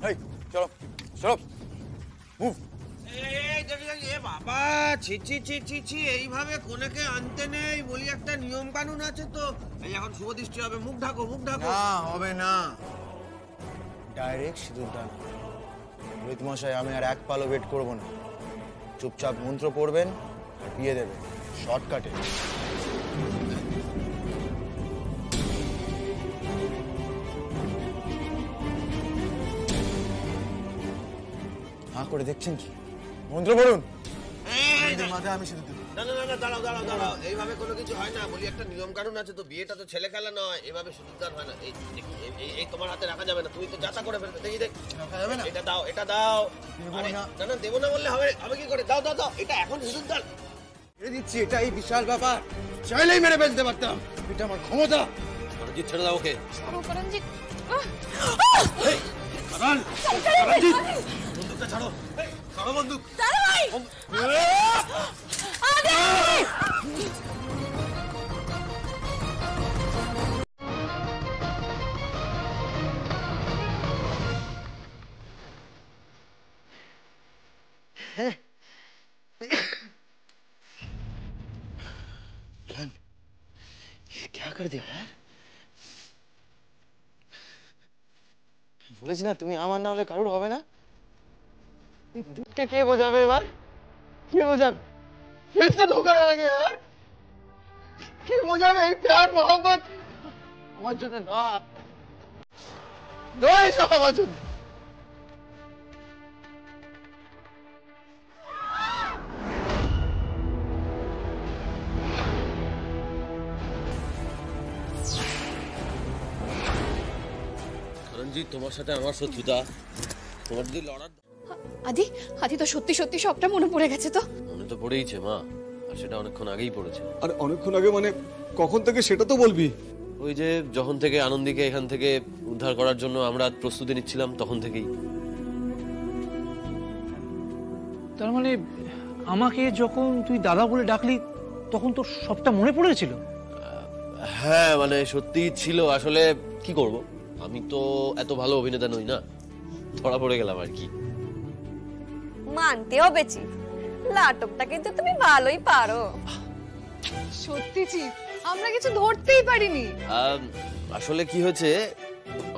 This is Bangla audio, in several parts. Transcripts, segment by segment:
এই চলো চলো মুভ। বাবা ছি ছি ছি ছি ছি, এইভাবে কোনেকে আনতে নেই, বলি একটা নিয়ম কানুন আছে তো। এই এখন শুভ দৃষ্টি হবে, মুখ ঢাকো মুখ ঢাকো। না হবে না, ডাইরেক্ট সিঁদুর দান। রোহিত মশাই আমি আর এক পালও ওয়েট করবো না, চুপচাপ মন্ত্র পড়বেন আর বিয়ে দেবেন শর্টকাটে। হাঁ করে দেখছেন কি? মন্ত্র পড়ুন। মাথায় আমি সিঁদুর দেব। না না না, দাঁড়াও দাঁড়াও দাঁড়াও, এইভাবে কোনো কিছু হয় না। বলি একটা নিয়ম কানুন আছে তো, বিয়েটা তো ছেলে খেলা নয়, এইভাবে সিঁদুরদান হয় না। এই তোমার হাতে রাখা যাবে না, তুমি তো যাতা করে ফেলতে। দেখি দেখ, রাখা যাবে না? এটা দাও এটা দাও। না না দেবো না বললে হবে, হবে কি করে? দাও দাও দাও, এটা এখন সিঁদুরদান ছেড়ে দিচ্ছি। এটা এই বিশাল ব্যাপার, চাইলেই মেরে ফেলতে পারতাম, এটা আমার ক্ষমতা। করণজিৎ ছেড়ে দাও ওকে। করণজিৎ করণজিৎ বন্দুকটা ছাড়ো, ছাড়ো বন্দুক। क्या कर दिया यार? বলেছি না তুমি আমার না হলে কারোর হবে না। কে বোঝাবে এবার? কে বোঝাবে? कैसे धोखा लगे यार? কে বোঝাবে এই প্যার মোহব্বত? আমার জন্য না, নয় সব আমার জন্য। করণজিৎ তোমার সাথে আমার শত্রুতা, তোমার যদি লড়ার। আদি আদি তো সত্যি সত্যি সবটা মনে পড়ে গেছে তো? মনে তো পড়েইছে মা, আর সেটা অনেকক্ষণ আগেই পড়েছে। আর অনেকক্ষণ আগে মানে কখন থেকে সেটা তো বলবি। ওই যে যখন থেকে আনন্দীকে এখান থেকে উদ্ধার করার জন্য আমরা প্রস্তুতি নিচ্ছিলাম তখন থেকেই। তার মানে আমাকে যখন তুই দাদা বলে ডাকলি তখন তো সবটা মনে পড়েছিল? হ্যাঁ মানে সত্যি ছিল। আসলে কি করব, আমি তো এত ভালো অভিনেতা নই না, ধরা পড়ে গেলাম আর কি। মানতে হবে চিফ, নাটকটা কিন্তু তুমি ভালোই পারো। সত্যি চিফ, আমরা কিছু ধরতেই পারিনি। আসলে কি হয়েছে,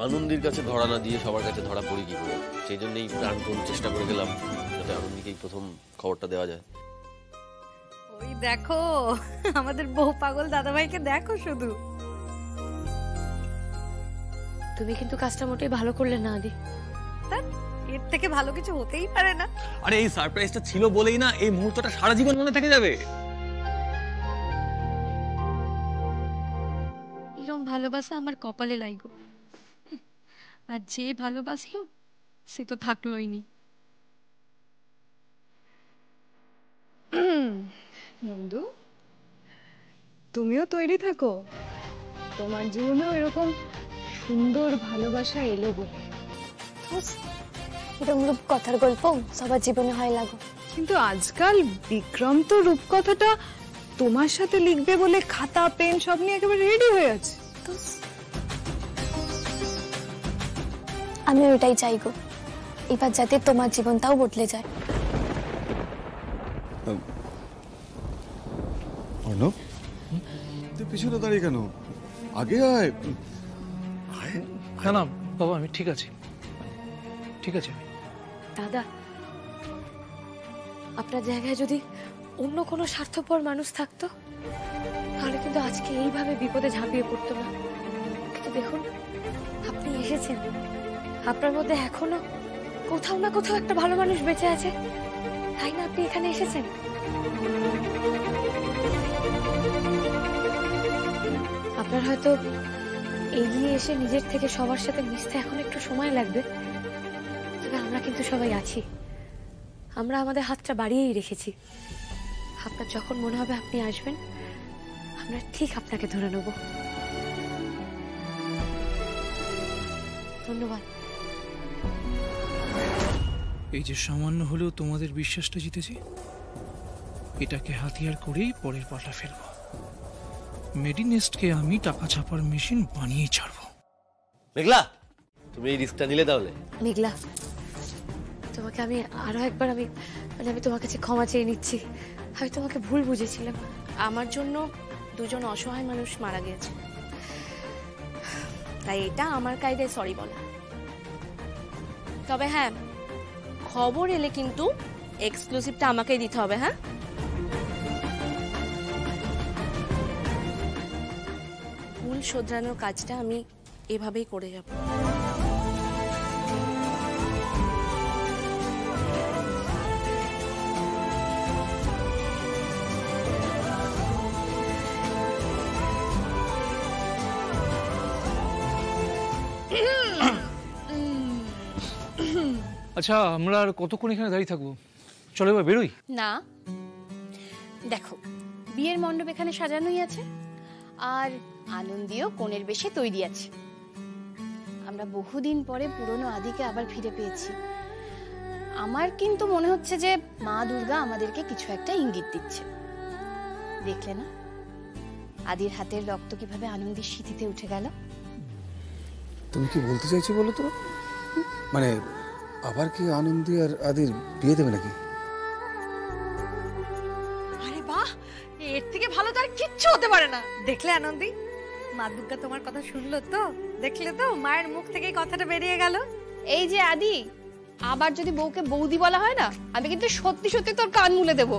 আনন্দীর কাছে ধরা না দিয়ে সবার কাছে ধরা পড়ি কি করে, সেই জন্যই প্রাণপণ চেষ্টা করে গেলাম যাতে আনন্দীকেই প্রথম খবরটা দেওয়া যায়। ওই দেখো আমাদের বউ পাগল দাদাভাইকে দেখো শুধু। তুমি কিন্তু কাজটা মোটেই ভালো করলে না আদি। এর থেকে ভালো কিছু হতেই পারে না। আরে এই সারপ্রাইজটা ছিল বলেই না এই মুহূর্তটা সারা জীবন মনে থেকে যাবে। এরকম ভালোবাসা আমার কপালে লাইগো, আর যে ভালোবাসলো সে তো থাকলোই নি। নন্দু, তুমিও তৈরি থাকো, তোমার জীবনেও এরকম সুন্দর ভালোবাসা এলো বলে। এরকম রূপকথার গল্প সবার জীবনে হয় লাগো। কিন্তু আজকাল বিক্রম তো রূপকথাটা তোমার সাথে লিখবে বলে খাতা পেন সব নিয়ে একেবারে রেডি হয়ে আছে। আমি ওটাই চাই গো, এবার যাতে তোমার জীবনটাও বদলে যায়। অর্ণব, তুই পিছনে দাঁড়িয়ে কেন? আগে আয়। না না বাবা, আমি ঠিক আছি, ঠিক আছে। দাদা, আপনার জায়গায় যদি অন্য কোনো স্বার্থপর মানুষ থাকতো তাহলে কিন্তু আজকে এইভাবে বিপদে ঝাঁপিয়ে পড়তো না। কিন্তু দেখুন, আপনি এসেছেন, আপনার মধ্যে এখনো কোথাও না কোথাও একটা ভালো মানুষ বেঁচে আছে, তাই না আপনি এখানে এসেছেন। আপনার হয়তো এগিয়ে এসে নিজের থেকে সবার সাথে মিশতে এখন একটু সময় লাগবে, তবে আমরা কিন্তু সবাই আছি। আমরা আমাদের হাতটা বাড়িয়েই রেখেছি। আপনার যখন মনে হবে আপনি আসবেন, আমরা ঠিক আপনাকে ধরে নেব। ধন্যবাদ। এই যে সামান্য হলেও তোমাদের বিশ্বাসটা জিতেছি, এটাকে হাতিয়ার করেই পরের পাল্টা ফেলবো। মেডিনেস্টকে আমি টাকা ছাপার মেশিন বানিয়ে ছাড়বো। মেঘলা, তুমি এই রিস্কটা নিলে তাহলে? মেঘলা, তোমাকে আমি আরো একবার আমি তোমার কাছে ক্ষমা চেয়ে নিচ্ছি। আমি তোমাকে ভুল বুঝেছিলাম। আমার জন্য দুজন অসহায় মানুষ মারা গিয়েছে, তাই এটা আমার কায়দায় সরি বলা। তবে হ্যাঁ, খবর এলে কিন্তু এক্সক্লুসিভটা আমাকেই দিতে হবে। হ্যাঁ, ভুল শোধরানোর কাজটা আমি এভাবেই করে যাব। আচ্ছা, আমরা আর কতক্ষণ এখানে দাঁড়িয়ে থাকবো? চলো এবার বেরোই। না, দেখো, বিয়ের মণ্ডপ এখানে সাজানোই আছে, আর আনন্দীও কোণের বেশে তৈরি আছে। আমরা বহুদিন পরে পুরনো আদিকে আবার ফিরে পেয়েছি। আমার কিন্তু মনে হচ্ছে যে মা দুর্গা আমাদেরকে কিছু একটা ইঙ্গিত দিচ্ছে। দেখলে না আদির হাতের রক্ত কিভাবে আনন্দীর স্মৃতিতে উঠে গেল? তুমি কি বলতে চাইছো বলো তো? মানে আবার কি আনন্দী আর আদির বিয়ে দেবে নাকি? আরে বাহ, এর থেকে ভালো তো আর কিচ্ছু হতে পারে না। দেখলে আনন্দী, মা দুর্গা তোমার কথা শুনলো তো? দেখলে তো, মায়ের মুখ থেকে কথাটা বেরিয়ে গেল। এই যে আদি, আবার যদি বউকে বৌদি বলা হয় না, আমি কিন্তু সত্যি সত্যি তোর কান মুলে দেবো।